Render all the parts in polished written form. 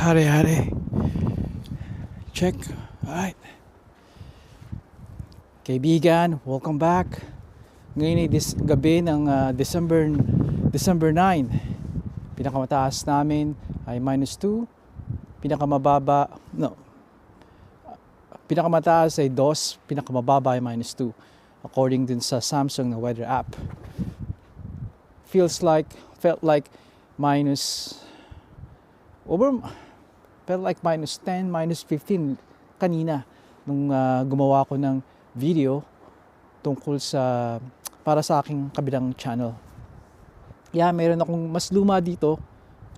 Hare. Check. Alright. Kaibigan, welcome back. Ngayon ay gabi ng December 9. Pinakamataas namin ay -2. Pinakamataas ay 2, pinakamababa ay -2. According din sa Samsung na weather app. Felt like -10, -15 kanina nung gumawa ko ng video tungkol para sa aking kabilang channel. Meron akong mas luma dito.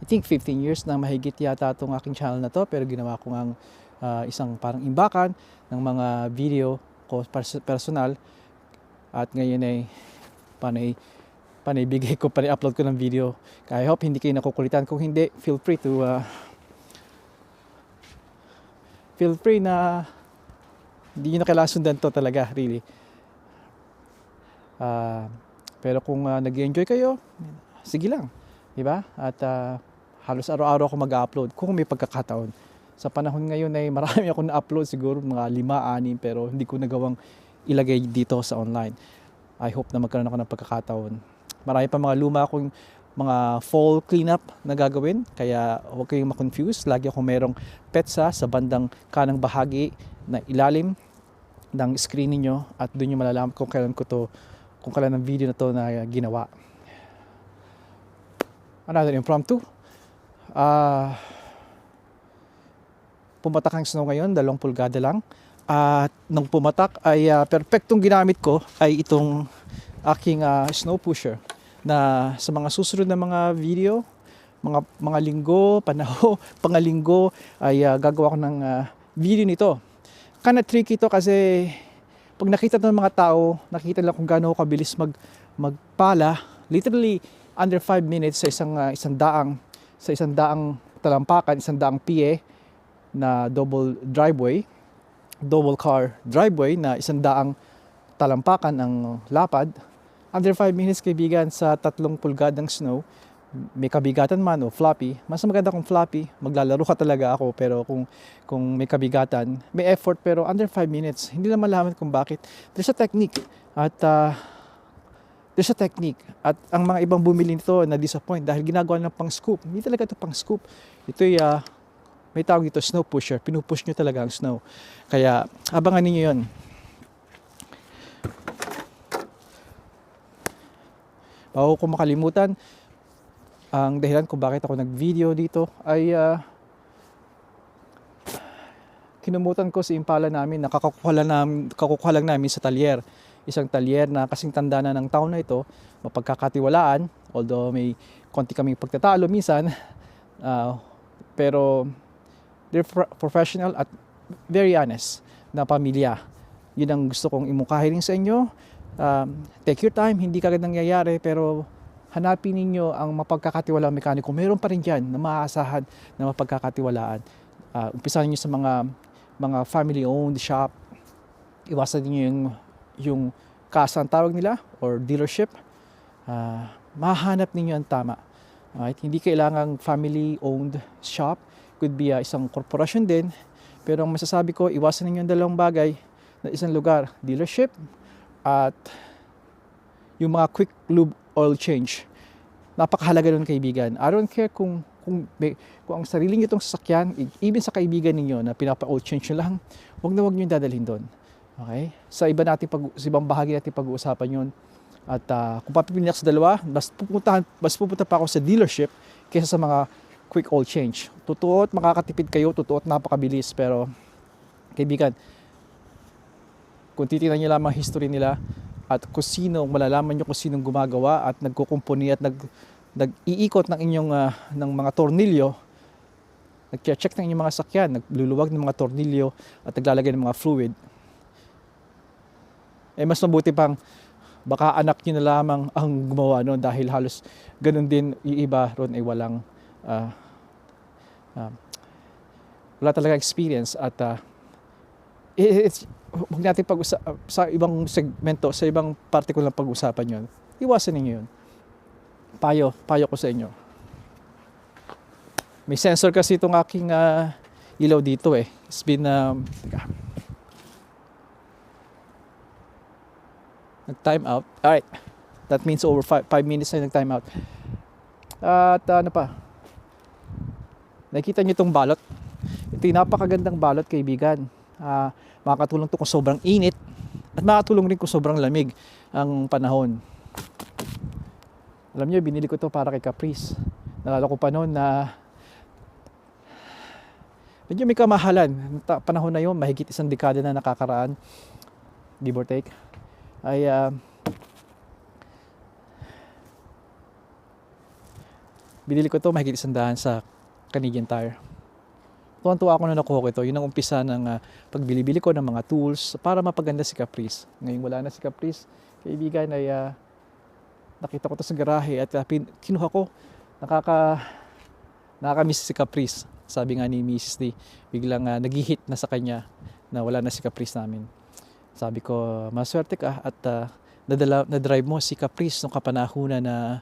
I think 15 years na mahigit yata itong aking channel na to, pero ginawa ko ng isang parang imbakan ng mga video ko personal, at ngayon ay upload ko ng video. Kaya I hope hindi kayo nakukulitan. Kung hindi, feel free na hindi nyo na kailangan sundan to talaga, really. Pero kung nag-enjoy kayo, sige lang, diba? At halos araw-araw ako mag-upload kung may pagkakataon. Sa panahon ngayon ay marami ako na-upload, siguro mga 5-6, pero hindi ko nagawang ilagay dito sa online. I hope na magkaroon ako ng pagkakataon. Marami pa mga luma akong mga fall cleanup na gagawin, kaya huwag kayong ma-confuse. Lagi akong merong petsa sa bandang kanang bahagi na ilalim ng screen niyo, at doon niyo malalaman kung kailan ang video na to na ginawa. Another impromptu. Pumatak ang snow ngayon, 2 pulgada lang. At nung pumatak ay perfectong ginamit ko ay itong aking snow pusher, na sa mga susunod na mga video, mga linggo, pangalinggo ay gagawa ko ng video nito. Kinda tricky ito kasi pag nakita ng mga tao, nakita nila kung gaano kabilis magpala, literally under 5 minutes sa isang daang talampakan, isang daang PA na double car driveway na isang daang talampakan ang lapad. Under 5 minutes, kaibigan, sa 3 pulgadang snow, may kabigatan man o floppy. Mas maganda kung floppy, maglalaro ka talaga ako, pero kung may kabigatan, may effort, pero under 5 minutes, hindi naman malaman kung bakit. There's a technique, at ang mga ibang bumili nito na disappoint dahil ginagawa ng pang scoop. Hindi talaga ito pang scoop. Ito ay may tawag dito, snow pusher. Pinupush nyo talaga ang snow. Kaya abangan niyo 'yon. Bago ko makalimutan, ang dahilan kung bakit ako nag-video dito ay kinumutan ko si Impala namin na kakukuha lang namin sa talyer. Isang talyer na kasing tanda na ng taon na ito, mapagkakatiwalaan, although may konti kaming pagtatalo minsan, pero they're professional at very honest na pamilya. Yun ang gusto kong imungkahi rin sa inyo. Take your time, hindi kagad nangyayari, pero hanapin ninyo ang mapagkakatiwalaang mekaniko. Meron pa rin dyan na maaasahan na mapagkakatiwalaan. Umpisahan niyo sa mga family-owned shop. Iwasan niyo yung kasa ang tawag nila or dealership. Mahanap ninyo ang tama. Alright? Hindi kailangang family-owned shop. Could be isang korporasyon din. Pero ang masasabi ko, iwasan ninyo ang dalawang bagay na isang lugar, dealership at yung mga quick lube oil change. Napakahalaga nun, kaibigan. I don't care kung ang sarili nyo itong sasakyan, even sa kaibigan ninyo na pinapa-oil change nyo lang, huwag nyo dadalhin doon. Okay? Sa ibang bahagi natin pag-uusapan yun. At kung papipili ako sa dalawa, mas pupunta pa ako sa dealership kaysa sa mga quick oil change. Totoo at makakatipid kayo, totoo at napakabilis, pero kaibigan, kung titingnan nyo lamang history nila at malalaman nyo kung sinong gumagawa at nagkukumpuni at nag-iikot ng inyong ng mga tornilyo, nag-check ng inyong mga sakyan, nagluluwag ng mga tornilyo at naglalagay ng mga fluid, mas mabuti pang baka anak nyo na lamang ang gumawa noon, dahil halos ganun din yung iba ron ay wala talaga experience. At huwag natin sa ibang segmento, sa ibang parte ko lang pag-usapan yun. Iwasan ninyo yun. Payo ko sa inyo. May sensor kasi itong aking ilaw dito eh. It's been, teka. Nag-time out. Alright. That means over 5 minutes na nag-time out. At ano pa? Nakikita nyo itong balot. Ito yung napakagandang balot, kaibigan. Makakatulong to kung sobrang init at makakatulong rin kung sobrang lamig ang panahon. Alam nyo, binili ko to para kay Caprice. Nalala ko pa noon na medyo may kamahalan. Panahon na yun, mahigit 1 dekada na nakakaraan, give or take, ay binili ko to mahigit 100 sa Canadian Tire. Tuwan-tuwa ako na nakuha ko ito. Yun ang umpisa ng pagbili-bili ko ng mga tools para mapaganda si Caprice. Ngayon wala na si Caprice, kaibigan, ay nakita ko to sa garahe at kinuha ko. Nakakamiss si Caprice. Sabi nga ni Mrs. D, biglang nag-hit na sa kanya na wala na si Caprice namin. Sabi ko, maswerte ka at na-drive mo si Caprice nung kapanahunan na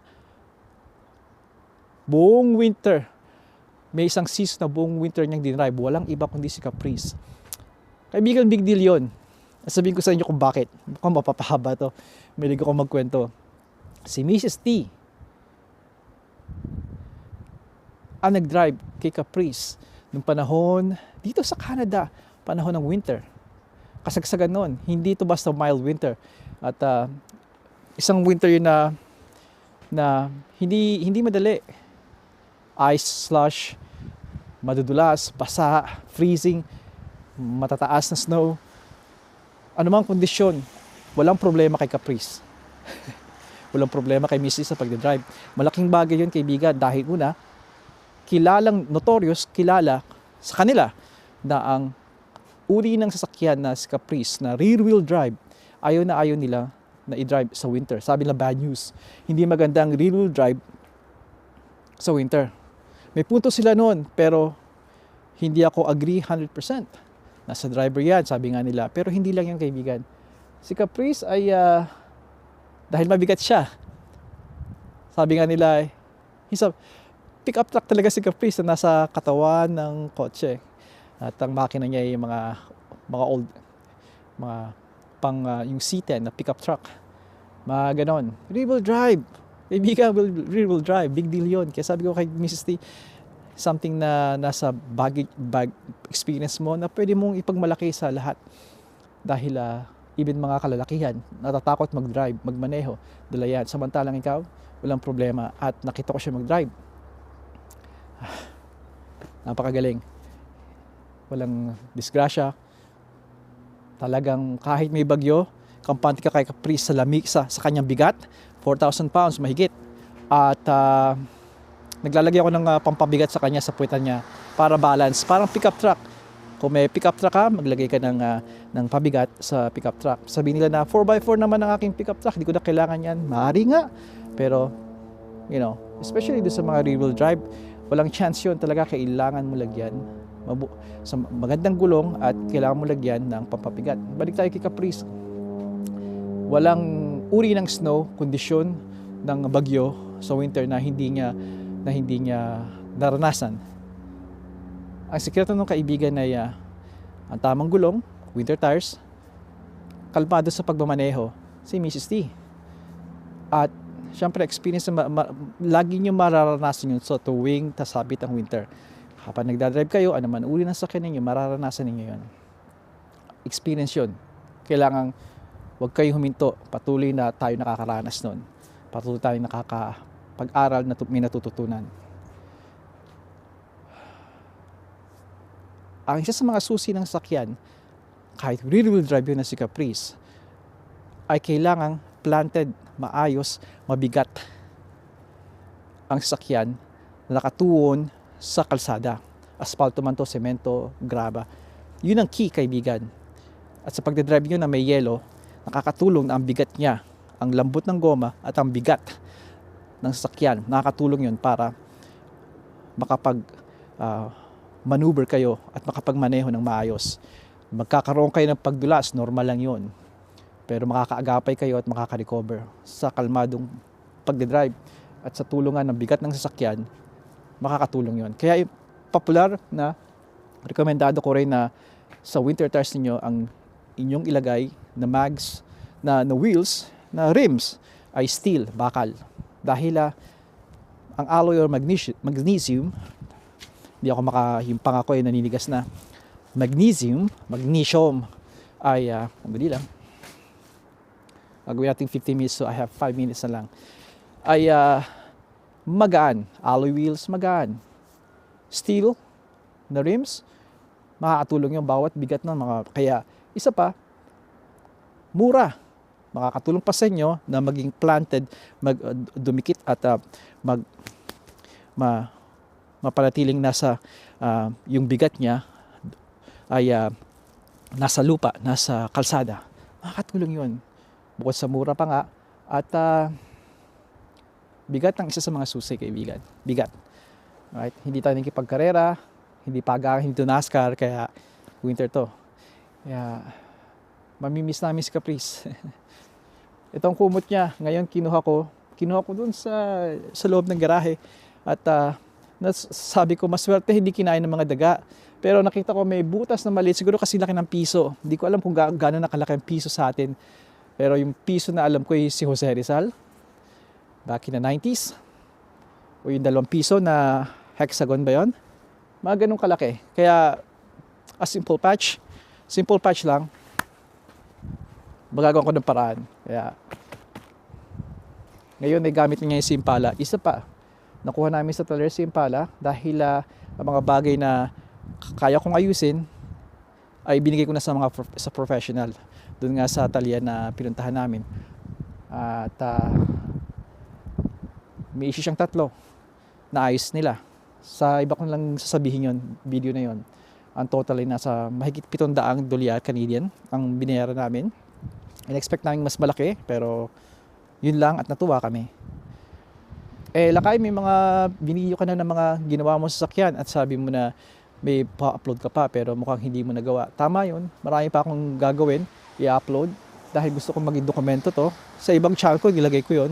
buong winter. May isang season na buong winter niyang dinrive. Walang iba kundi si Caprice. Kaibigan, big deal yun. Sabihin ko sa inyo kung bakit. Mukhang mapapahaba to. Malig ako magkwento. Si Mrs. T ang nag-drive kay Caprice nung panahon dito sa Canada, panahon ng winter. Kasagsagan noon. Hindi ito basta mild winter. At isang winter yun na hindi madali. Ice, slush, madudulas, basa, freezing, matataas na snow. Anumang kondisyon, walang problema kay Caprice. Walang problema kay Mrs. sa pagdadrive. Malaking bagay yun, kaibigan, dahil una, kilala sa kanila na ang uri ng sasakyan na si Caprice na rear-wheel drive, ayaw nila na i-drive sa winter. Sabi nila bad news. Hindi maganda ang rear-wheel drive sa winter. May punto sila noon, pero hindi ako agree 100%. Nasa driver yan, sabi nga nila. Pero hindi lang yung kaibigan. Si Caprice ay, dahil mabigat siya, sabi nga nila, pick-up truck talaga si Caprice na nasa katawan ng kotse. At ang makina niya ay mga old, yung C10 na pick-up truck. Mga ganon. Rear-wheel drive. Kaibigan, rear-wheel drive. Big deal yun. Kaya sabi ko kay Mrs. T, something na nasa bag experience mo na pwede mong ipagmalaki sa lahat. Dahil even mga kalalakihan, natatakot mag-drive, magmaneho, dala yan. Samantalang ikaw, walang problema. At nakita ko siya mag-drive. Napakagaling. Walang disgrasya. Talagang kahit may bagyo, kampante ka kay Caprice sa lamig, sa kanyang bigat, 4,000 pounds mahigit. At naglalagay ako ng pampabigat sa kanya sa puwitan niya para balance, parang pickup truck. Kung may pickup truck ka, maglagay ka ng pabigat sa pickup truck. Sabihin nila na 4x4 naman ang aking pickup truck, hindi ko na kailangan yan. Maaari nga, pero especially doon sa mga rear-wheel drive, walang chance yun. Talaga kailangan mo lagyan sa magandang gulong at kailangan mo lagyan ng pampabigat. Balik tayo kay Caprice. Walang uri ng snow, kondisyon ng bagyo sa winter na hindi niya naranasan. Ang sikreto ng kaibigan ay ang tamang gulong, winter tires, kalmado sa pagmamaneho, si Mrs. T. At syempre experience lagi niyo mararanasan yun sa tuwing tasabit ang winter. Kapag nagdadrive kayo, ano man uri ng sakyan ninyo, mararanasan ninyo yun. Experience yun. Kailangan huwag kayong huminto. Patuloy na tayo nakakaranas nun. Patuloy tayo nakakapag-aral na may natututunan. Ang isa sa mga susi ng sakyan, kahit rear-wheel drive yun na si Caprice, ay kailangang planted, maayos, mabigat ang sasakyan na nakatuon sa kalsada. Asfalto man to, semento, graba. Yun ang key, kaibigan. At sa pagdadrive nyo na may yelo, nakakatulong na ang bigat niya, ang lambot ng goma at ang bigat ng sasakyan, nakakatulong yun para maneuver kayo at makapagmaneho ng maayos. Magkakaroon kayo ng pagdulas, normal lang yun. Pero makakaagapay kayo at makaka-recover sa kalmadong pagdadrive at sa tulungan ng bigat ng sasakyan, makakatulong yon. Kaya popular na rekomendado ko rin na sa winter tires ninyo ang inyong ilagay na mags, na wheels, na rims ay steel, bakal. Dahil ang alloy or magnesium, hindi ako yung ako ay naninigas na. Magnesium ay, madali lang. Gagawin natin 15 minutes, so I have 5 minutes na lang. Ay magaan. Alloy wheels, magaan. Steel na rims, makakatulong yung bawat bigat ng mga. Kaya, isa pa, mura. Makakatulong pa sa inyo na maging planted, dumikit at mapanatiling nasa yung bigat niya ay nasa lupa, nasa kalsada. Makakatulong yun. Bukod sa mura pa nga at bigat ng isa sa mga susi, kaibigan. Bigat. Right? Hindi tayo nakikipagkarera, hindi pagang, hindi to NASCAR, kaya winter to. Kaya mamimiss namin si Caprice. Itong kumot niya, ngayon kinuha ko dun sa loob ng garahe at sabi ko maswerte hindi kinain ng mga daga. Pero nakita ko may butas na maliit, siguro kasi laki ng piso. Hindi ko alam kung gaano nakalaki ang piso sa atin. Pero yung piso na alam ko ay si Jose Rizal back in the 90s. O yung 2 piso na hexagon ba yun? Mga ganun kalaki. Kaya a simple patch lang, magagawa ko ng paraan. Kaya ngayon ay gamit niya yung Simpala. Isa pa, nakuha namin sa taller si Impala dahil ang mga bagay na kaya kong ayusin ay binigay ko na sa professional. Doon nga sa talya na pinuntahan namin. At may issue siyang 3 na ayos nila. Sa iba ko lang sasabihin yon, video na yon. Ang total ay nasa mahigit 700 dolyar Canadian ang binayaran namin. In-expect namin mas malaki, pero yun lang at natuwa kami. Lakay, may mga binigyo ka na ng mga ginawa mo sa sasakyan at sabi mo na may pa-upload ka pa pero mukhang hindi mo nagawa. Tama yun, marami pa akong gagawin, i-upload dahil gusto kong maging dokumento to. Sa ibang channel ko, nilagay ko yun.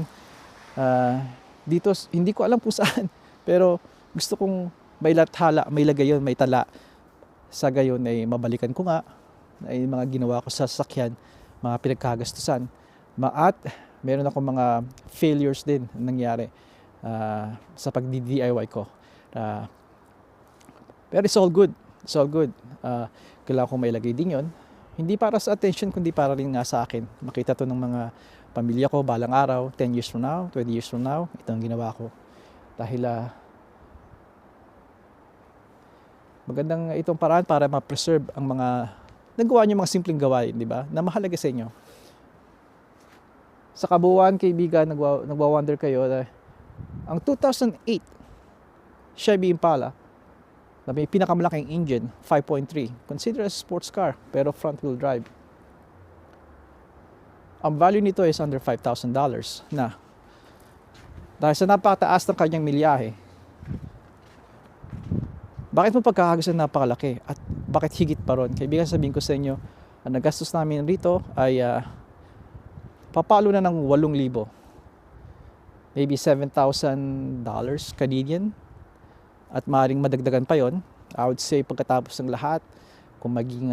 Dito, hindi ko alam kung saan, pero gusto kong may lathala, may lagay yun, may tala. Sa gayon ay mabalikan ko nga ay mga ginawa ko sa sasakyan, mga pinagkagastusan. At meron akong mga failures din nangyari sa pag-DIY ko. Pero it's all good. It's all good. Kailangan ko may lagay din yun. Hindi para sa attention, kundi para rin nga sa akin. Makita to ng mga pamilya ko balang araw, 10 years from now, 20 years from now, ito ang ginawa ko. Dahil magandang itong paraan para ma-preserve ang mga nagawa niyo, mga simpleng gawain, di ba? Na mahalaga sa inyo. Sa kabuuan, kaibigan, nagwa-wonder kayo na ang 2008 Chevy Impala na may pinakamalaking engine, 5.3, considered as sports car, pero front-wheel drive. Ang value nito is under $5,000 na. Dahil sa napakataas ng kanyang milyahe, bakit mo pagkakagusto na napakalaki? At bakit higit pa ron? Kaibigan, sabihin ko sa inyo, ang nagastos namin rito ay papalo na ng 8,000. Maybe $7,000 Canadian. At maaaring madagdagan pa yon. I would say pagkatapos ng lahat, kung maging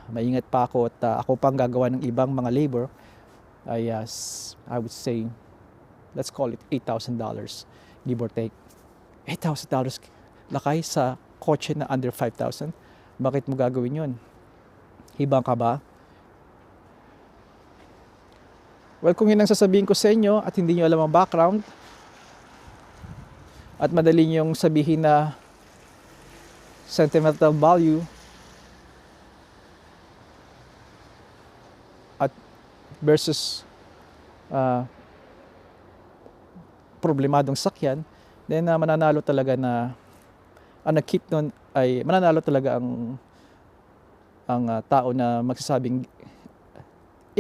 maingat pa ako at ako pang gagawa ng ibang mga labor, ay I would say, let's call it $8,000, give or take. $8,000 lakay sa kotse na under 5,000. Bakit mo gagawin yun? Hibang ka ba? Well, kung yun ang sasabihin ko sa inyo at hindi nyo alam ang background at madali nyong sabihin na sentimental value at versus problemadong sakyan, then mananalo talaga na ang nag-keep nun ay mananalo talaga ang tao na magsasabing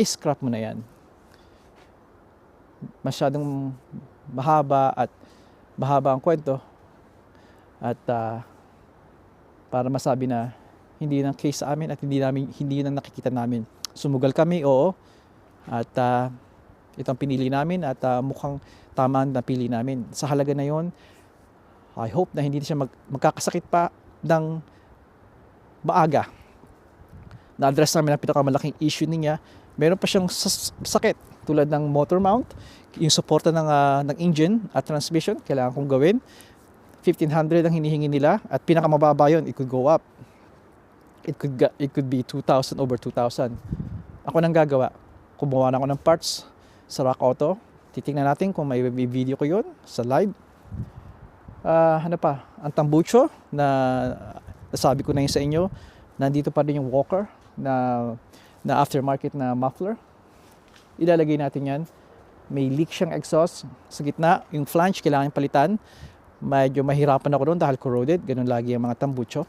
scrap mo na yan. Masyadong mahaba ang kwento at para masabi na hindi ng case sa amin at hindi nang nakikita namin. Sumugal kami, oo, at itong pinili namin at mukhang tama ang napili namin. Sa halaga na yon, I hope na hindi na siya magkakasakit pa ng maaga. Na-address namin ang pinakamalaking issue niya. Meron pa siyang sakit tulad ng motor mount, yung suporta ng engine at transmission, kailangan kong gawin. 1,500 ang hinihingi nila at pinakamababa yun, it could go up. It could be 2,000, over 2,000. Ako nang gagawa. Kumuha na ako ng parts sa Rock Auto. Titingnan natin kung may video ko yun sa live. Ano pa? Ang tambucho na nasabi ko na yun sa inyo. Nandito pa rin yung Walker na aftermarket na muffler. Ilalagay natin yan. May leak siyang exhaust sa gitna. Yung flange kailangan palitan. Medyo mahirapan ako doon dahil corroded. Ganun lagi ang mga tambucho.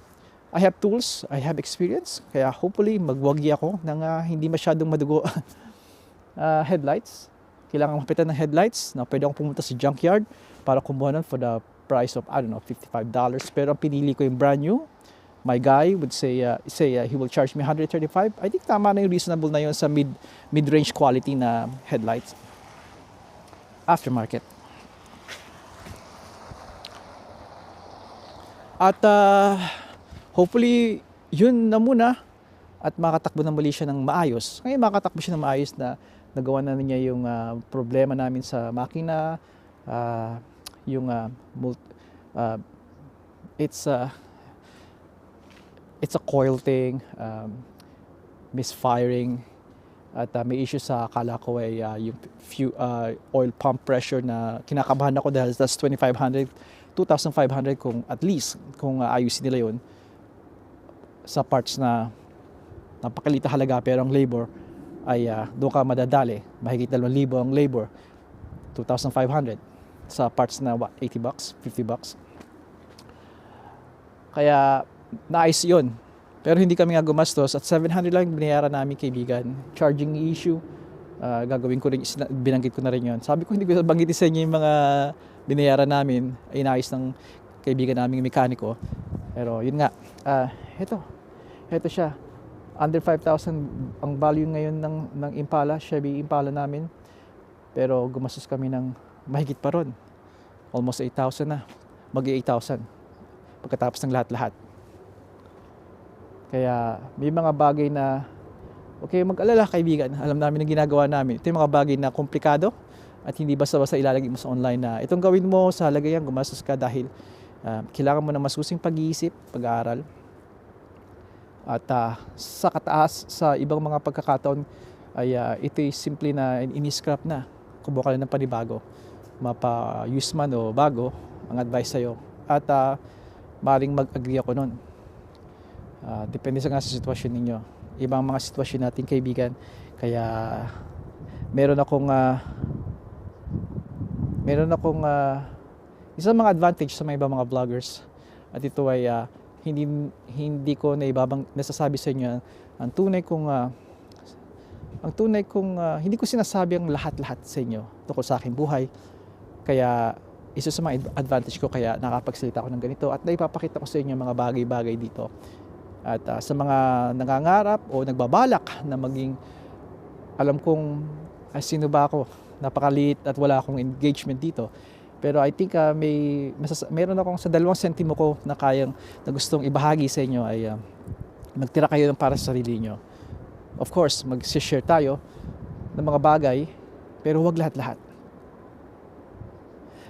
I have tools, I have experience. Kaya hopefully magwagi ako ng hindi masyadong madugo. Headlights. Kailangan mapitan ng headlights na pwede akong pumunta sa junkyard para kumuha nun for the price of, I don't know, $55. Pero ang pinili ko yung brand new. My guy would say he will charge me $135. I think tama na yung reasonable na yun sa mid-range quality na headlights. Aftermarket. At hopefully yun na muna at makatakbo na muli siya ng maayos. Ngayon makatakbo siya ng maayos na nagawa na niya yung problema namin sa makina, it's a coil thing, misfiring, at may issue sa akala ko ay yung oil pump pressure na kinakabahan ako dahil that's 2,500 kung at least kung ayusin nila yun sa parts na napakalita halaga pero ang labor ay doon ka madadali. Mahigit 2,000 ang labor. 2,500 sa parts na $80, $50. Kaya naayos yun. Pero hindi kami nga gumastos at 700 lang binayaran namin kaibigan. Charging issue. Gagawin ko rin, binanggit ko na rin yun. Sabi ko hindi ko banggitin sa inyo yung mga binayaran namin. Ay naayos ng kaibigan naming mekaniko. Pero yun nga. Ito siya. Under 5,000 ang value ngayon ng Impala, Chevy Impala namin. Pero gumastos kami ng mahigit pa ron. Almost 8,000 na. Mag-8,000. Pagkatapos ng lahat-lahat. Kaya may mga bagay na okay, mag-alala kaibigan. Alam namin ang ginagawa namin. Ito yung mga bagay na komplikado at hindi basta-basta ilalagay mo sa online na itong gawin mo sa lagayan, gumastos ka dahil kailangan mo ng masusing pag-iisip, pag-aaral. At sa kataas, sa ibang mga pagkakataon ay ito'y simple na ini-scrap na. Kumuha ka na ng panibago. Mapa-use man o bago ang advice sa'yo. At maaaring mag-agree ako nun. Depende sa sitwasyon ninyo. Ibang mga sitwasyon natin kaibigan. Kaya meron akong isang mga advantage sa mga ibang mga vloggers. At ito ay hindi ko nasasabi sa inyo ang tunay kong hindi ko sinasabi ang lahat-lahat sa inyo tungkol sa aking buhay. Kaya isa sa mga advantage ko kaya nakapagsalita ako ng ganito at naipapakita ko sa inyo mga bagay-bagay dito. At sa mga nangangarap o nagbabalak na maging, alam kong sino ba ako, napakaliit at wala akong engagement dito. Pero I think meron akong sa 2 sentimo ko na gustong ibahagi sa inyo ay magtira kayo ng para sa sarili nyo. Of course, mag-share tayo ng mga bagay, pero wag lahat-lahat.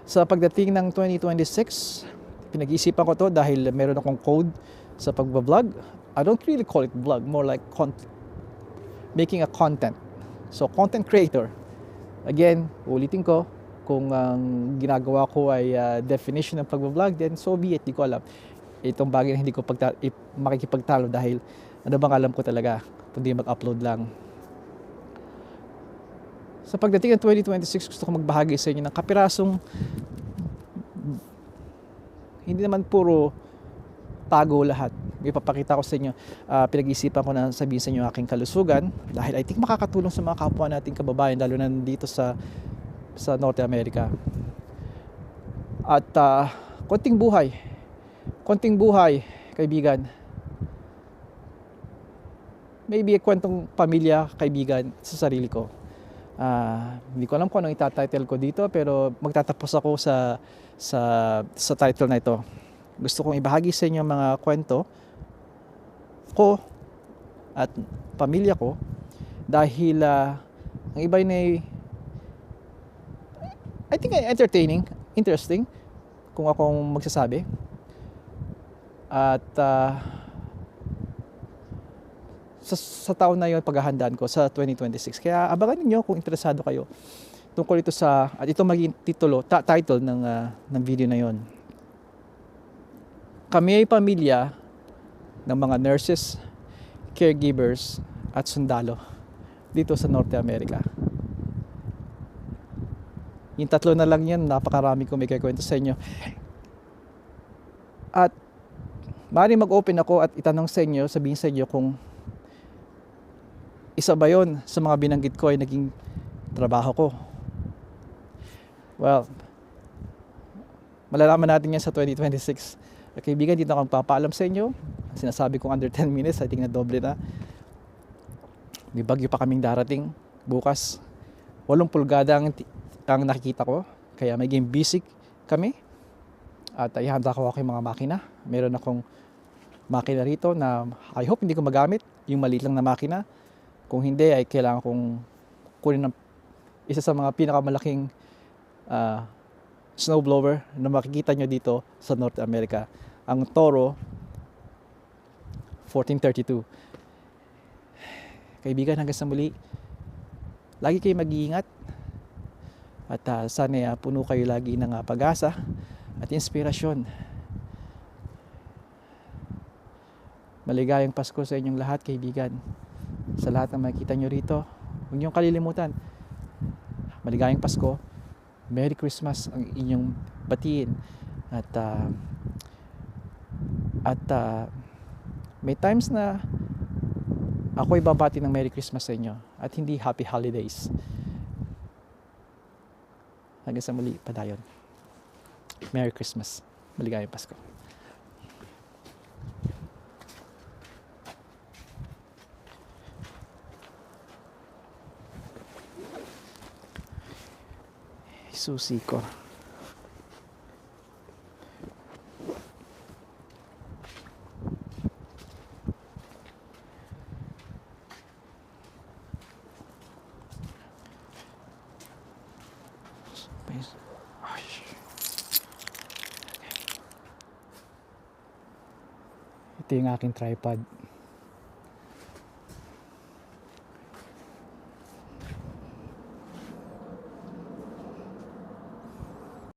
Sa pagdating ng 2026, pinag-iisipan ko to dahil meron akong code sa pagbablog. I don't really call it vlog, more like making a content. So, content creator. Again, ulitin ko, kung ang ginagawa ko ay definition ng pagbablog, then so be it, di ko alam. Itong bagay na hindi ko makikipagtalo dahil ano bang alam ko talaga, kundi mag-upload lang. Sa pagdating ng 2026, gusto ko magbahagi sa inyo ng kapirasong hindi naman puro tago lahat. Ipapakita ko sa inyo, pinag-iisipan ko na sabihin sa inyo aking kalusugan dahil I think makakatulong sa mga kapwa nating kababayan lalo na dito sa North America. At konting buhay, kaibigan. Maybe kwentong pamilya, kaibigan sa sarili ko. Hindi ko alam kung anong itatitle ko dito, pero magtatapos ako sa title na ito. Gusto kong ibahagi sa inyo mga kwento ko at pamilya ko dahil ang iba ay I think entertaining, interesting kung akong magsasabi. At sa taon na yon paghahandaan ko sa 2026. Kaya abangan niyo kung interesado kayo tungkol ito at ito maging title ng video na yon. Kami ay pamilya ng mga nurses, caregivers at sundalo dito sa Norte America. Yung tatlo na lang yan, napakarami kong may kikwento sa inyo. At maaaring mag-open ako at itanong sa inyo, sabihin sa inyo kung isa ba yon sa mga binanggit ko ay naging trabaho ko. Well, malalaman natin yan sa 2026. Kaibigan, dito akong papaalam sa inyo. Sinasabi kong under 10 minutes, I think na doble na. May bagyo pa kaming darating bukas. 8 pulgada ang nakikita ko. Kaya maging busy kami. At ihanda ko aking mga makina. Meron akong makina rito na I hope hindi ko magamit. Yung maliit lang na makina. Kung hindi ay kailangan kong kunin ng isa sa mga pinakamalaking snowblower na makikita nyo dito sa North America. Ang Toro 1432. Kaibigan, hanggang sa muli, lagi kayo mag-iingat at sana puno kayo lagi ng pag-asa at inspirasyon. Maligayang Pasko sa inyong lahat, kaibigan. Sa lahat ng makikita nyo rito, huwag niyong kalilimutan. Maligayang Pasko, Merry Christmas ang inyong batiin. At may times na ako'y babati ng Merry Christmas sa inyo at hindi Happy Holidays. Hanggang sa muli, padayon. Merry Christmas. Maligayang Pasko. Susi ko. Ito yung aking tripod.